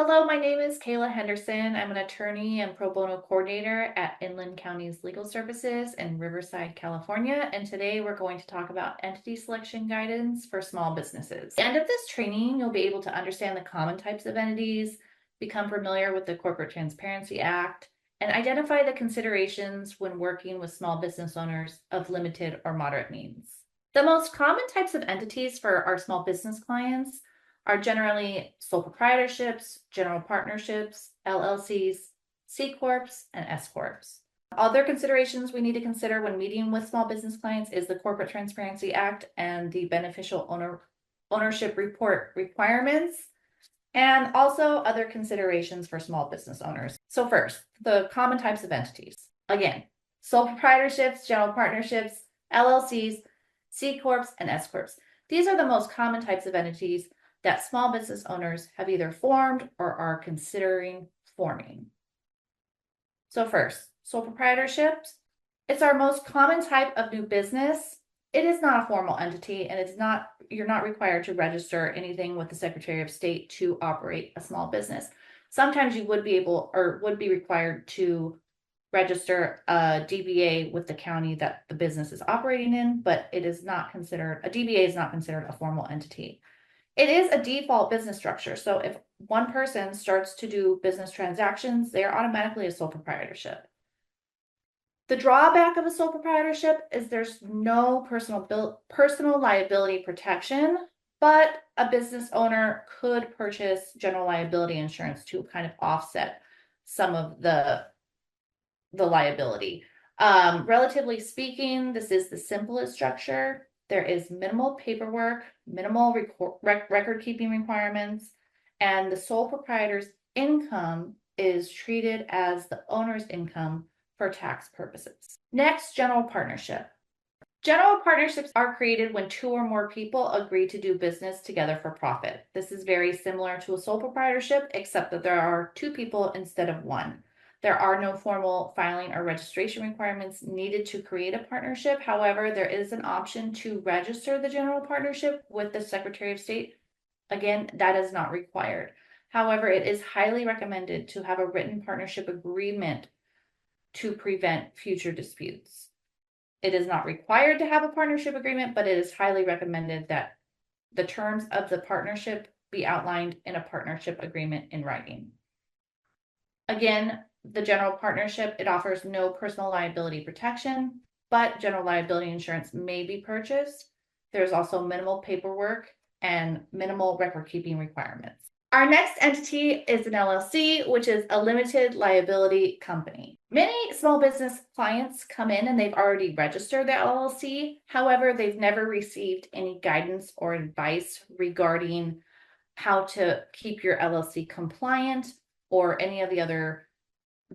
Hello, my name is Kayla Henderson. I'm an attorney and pro bono coordinator at Inland County's Legal Services in Riverside, California. And today we're going to talk about entity selection guidance for small businesses. At the end of this training, you'll be able to understand the common types of entities, become familiar with the Corporate Transparency Act, and identify the considerations when working with small business owners of limited or moderate means. The most common types of entities for our small business clients are generally sole proprietorships, general partnerships, LLCs, C Corps, and S Corps. Other considerations we need to consider when meeting with small business clients is the Corporate Transparency Act and the beneficial ownership report requirements, and also other considerations for small business owners. So first, the common types of entities. Again, sole proprietorships, general partnerships, LLCs, C Corps, and S Corps. These are the most common types of entities that small business owners have either formed or are considering forming. So first, sole proprietorships. It's our most common type of new business. It is not a formal entity, and you're not required to register anything with the Secretary of State to operate a small business. Sometimes you would be required to register a DBA with the county that the business is operating in, but a DBA is not considered a formal entity. It is a default business structure. So if one person starts to do business transactions, they are automatically a sole proprietorship. The drawback of a sole proprietorship is there's no personal liability protection, but a business owner could purchase general liability insurance to kind of offset some of the liability. Relatively speaking, this is the simplest structure. There is minimal paperwork, minimal record keeping requirements, and the sole proprietor's income is treated as the owner's income for tax purposes. Next, general partnership. General partnerships are created when two or more people agree to do business together for profit. This is very similar to a sole proprietorship, except that there are two people instead of one. There are no formal filing or registration requirements needed to create a partnership. However, there is an option to register the general partnership with the Secretary of State. Again, that is not required. However, it is highly recommended to have a written partnership agreement to prevent future disputes. It is not required to have a partnership agreement, but it is highly recommended that the terms of the partnership be outlined in a partnership agreement in writing. Again, the general partnership, it offers no personal liability protection, but general liability insurance may be purchased. There's also minimal paperwork and minimal record keeping requirements. Our next entity is an LLC, which is a limited liability company. Many small business clients come in and they've already registered their LLC. However, they've never received any guidance or advice regarding how to keep your LLC compliant or any of the other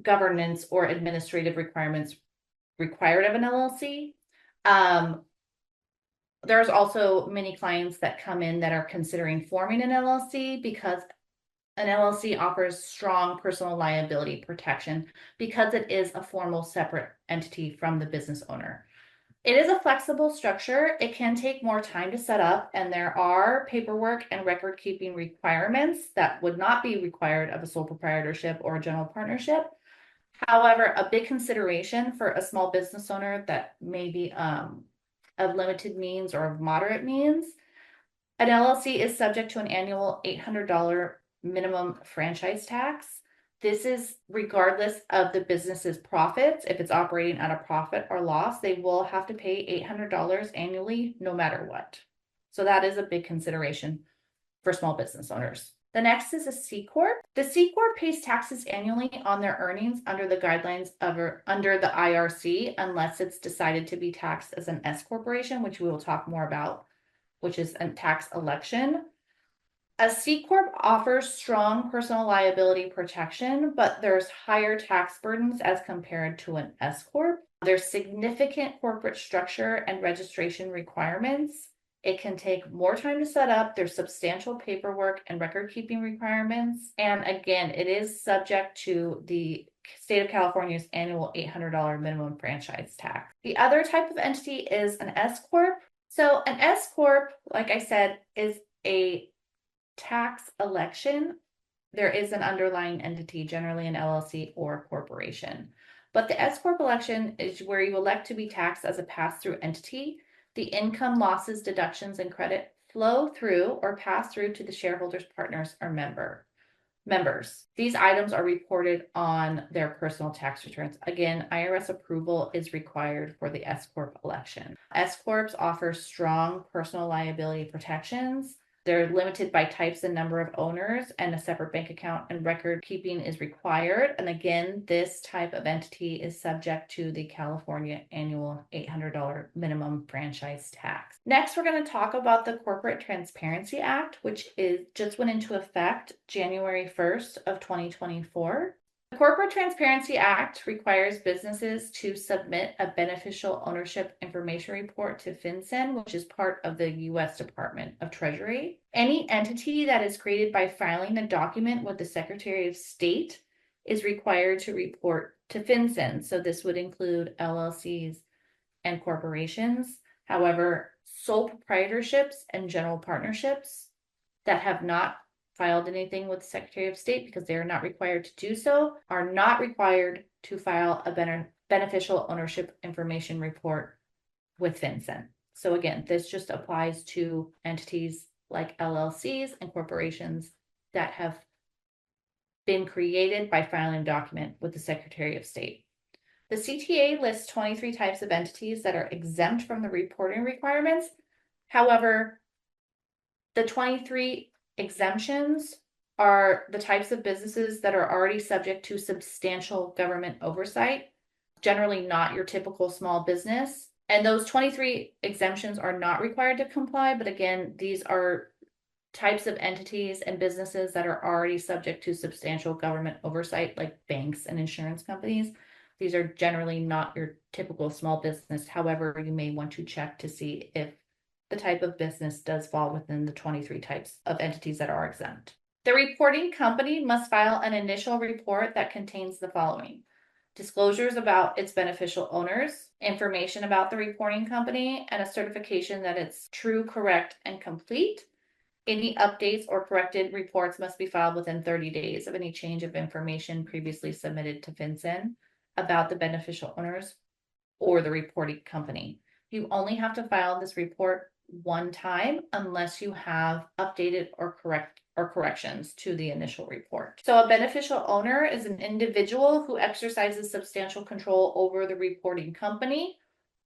governance or administrative requirements required of an LLC. There's also many clients that come in that are considering forming an LLC because an LLC offers strong personal liability protection because it is a formal separate entity from the business owner. It is a flexible structure. It can take more time to set up, and there are paperwork and record keeping requirements that would not be required of a sole proprietorship or a general partnership. However, a big consideration for a small business owner that may be of limited means or of moderate means, an LLC is subject to an annual $800 minimum franchise tax. This is regardless of the business's profits. If it's operating at a profit or loss, they will have to pay $800 annually, no matter what. So that is a big consideration for small business owners. The next is a C Corp. The C Corp pays taxes annually on their earnings under the guidelines under the IRC, unless it's decided to be taxed as an S corporation, which we will talk more about, which is a tax election. A C Corp offers strong personal liability protection, but there's higher tax burdens as compared to an S Corp. There's significant corporate structure and registration requirements. It can take more time to set up. There's substantial paperwork and record keeping requirements. And again, it is subject to the state of California's annual $800 minimum franchise tax. The other type of entity is an S Corp. So an S Corp, like I said, is a tax election there is an underlying entity, generally an LLC or corporation. But the S Corp election is where you elect to be taxed as a pass-through entity. The income, losses, deductions, and credit flow through or pass through to the shareholders, partners, or members. These items are reported on their personal tax returns. Again, IRS approval is required for the S Corp election. S Corps offer strong personal liability protections. They're limited by types and number of owners, and a separate bank account and record keeping is required. And again, this type of entity is subject to the California annual $800 minimum franchise tax. Next, we're going to talk about the Corporate Transparency Act, which just went into effect January 1st of 2024. The Corporate Transparency Act requires businesses to submit a beneficial ownership information report to FinCEN, which is part of the U.S. Department of Treasury. Any entity that is created by filing a document with the Secretary of State is required to report to FinCEN. So this would include LLCs and corporations. However, sole proprietorships and general partnerships that have not filed anything with the Secretary of State, because they are not required to do so, are not required to file a beneficial ownership information report with FinCEN. So again, this just applies to entities like LLCs and corporations that have been created by filing a document with the Secretary of State. The CTA lists 23 types of entities that are exempt from the reporting requirements. However, the 23 exemptions are the types of businesses that are already subject to substantial government oversight, generally not your typical small business. And those 23 exemptions are not required to comply. But again, these are types of entities and businesses that are already subject to substantial government oversight, like banks and insurance companies. These are generally not your typical small business. However, you may want to check to see if the type of business does fall within the 23 types of entities that are exempt. The reporting company must file an initial report that contains the following: disclosures about its beneficial owners, information about the reporting company, and a certification that it's true, correct, and complete. Any updates or corrected reports must be filed within 30 days of any change of information previously submitted to FinCEN about the beneficial owners or the reporting company. You only have to file this report one time unless you have updated or corrections to the initial report. So a beneficial owner is an individual who exercises substantial control over the reporting company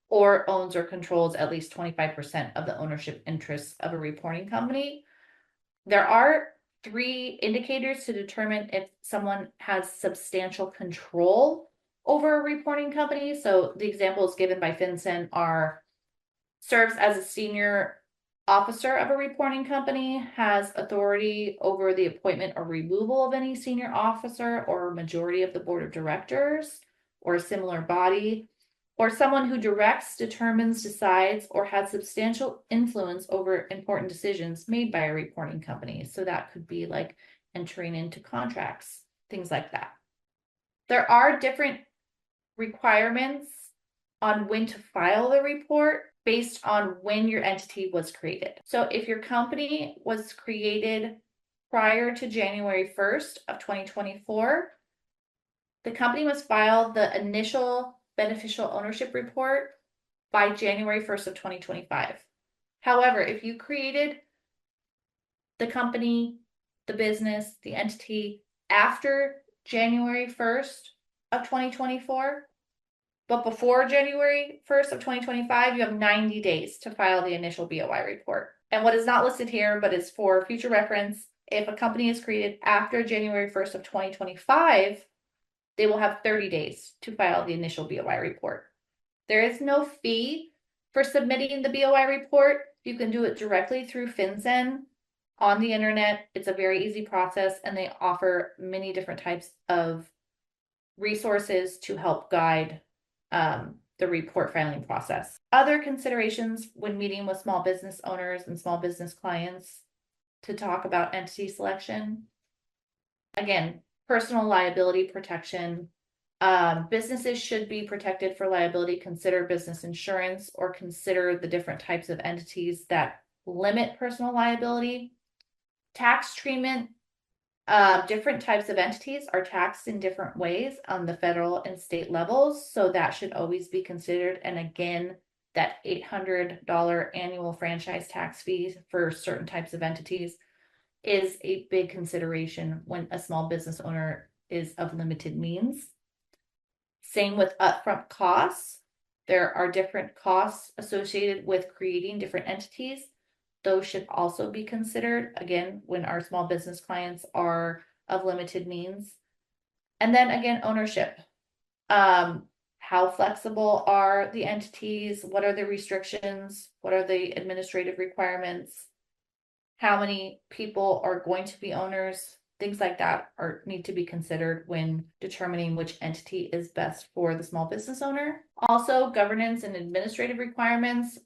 or owns or controls at least 25% of the ownership interests of a reporting company. There are 3 indicators to determine if someone has substantial control over a reporting company. So the examples given by FinCEN are: serves as a senior officer of a reporting company, has authority over the appointment or removal of any senior officer or majority of the board of directors or a similar body, or someone who directs, determines, decides, or has substantial influence over important decisions made by a reporting company. So that could be like entering into contracts, things like that. There are different requirements on when to file the report based on when your entity was created. So if your company was created prior to January 1st of 2024, the company must file the initial beneficial ownership report by January 1st of 2025. However, if you created the company, the business, the entity after January 1st of 2024, but before January 1st of 2025, you have 90 days to file the initial BOI report. And what is not listed here, but is for future reference, if a company is created after January 1st of 2025, they will have 30 days to file the initial BOI report. There is no fee for submitting the BOI report. You can do it directly through FinCEN on the internet. It's a very easy process, and they offer many different types of resources to help guide the report filing process. Other considerations when meeting with small business owners and small business clients to talk about entity selection. Again, personal liability protection. Businesses should be protected for liability. Consider business insurance or consider the different types of entities that limit personal liability. Tax treatment Different types of entities are taxed in different ways on the federal and state levels, so that should always be considered. And again, that $800 annual franchise tax fee for certain types of entities is a big consideration when a small business owner is of limited means. Same with upfront costs. There are different costs associated with creating different entities. Those should also be considered, again, when our small business clients are of limited means. And then again, ownership. How flexible are the entities? What are the restrictions? What are the administrative requirements? How many people are going to be owners? Things like that need to be considered when determining which entity is best for the small business owner. Also, governance and administrative requirements.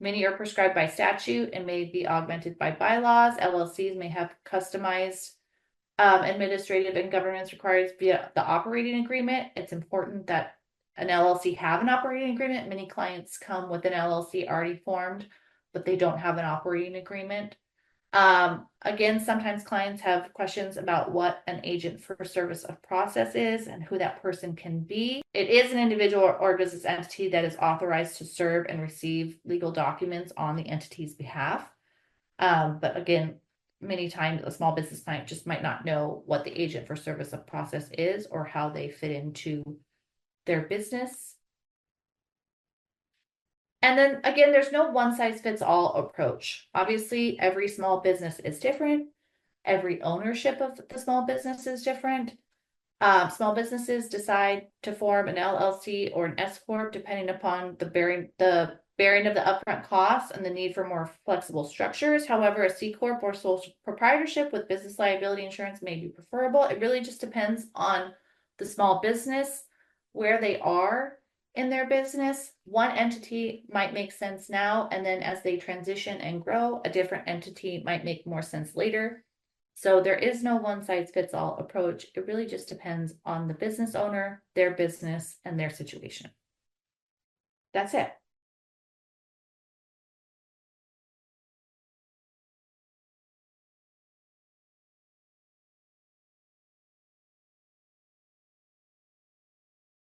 Many are prescribed by statute and may be augmented by bylaws. LLCs may have customized administrative and governance requirements via the operating agreement. It's important that an LLC have an operating agreement. Many clients come with an LLC already formed, but they don't have an operating agreement. Again, sometimes clients have questions about what an agent for service of process is and who that person can be. It is an individual or business entity that is authorized to serve and receive legal documents on the entity's behalf. But again, many times a small business client just might not know what the agent for service of process is or how they fit into their business. And then again, there's no one size fits all approach. Obviously, every small business is different. Every ownership of the small business is different. Small businesses decide to form an LLC or an S corp depending upon the bearing of the upfront costs and the need for more flexible structures. However, a C corp or sole proprietorship with business liability insurance may be preferable. It really just depends on the small business, where they are in their business. One entity might make sense now, and then as they transition and grow, a different entity might make more sense later. So there is no one size fits all approach. It really just depends on the business owner, their business, and their situation. That's it.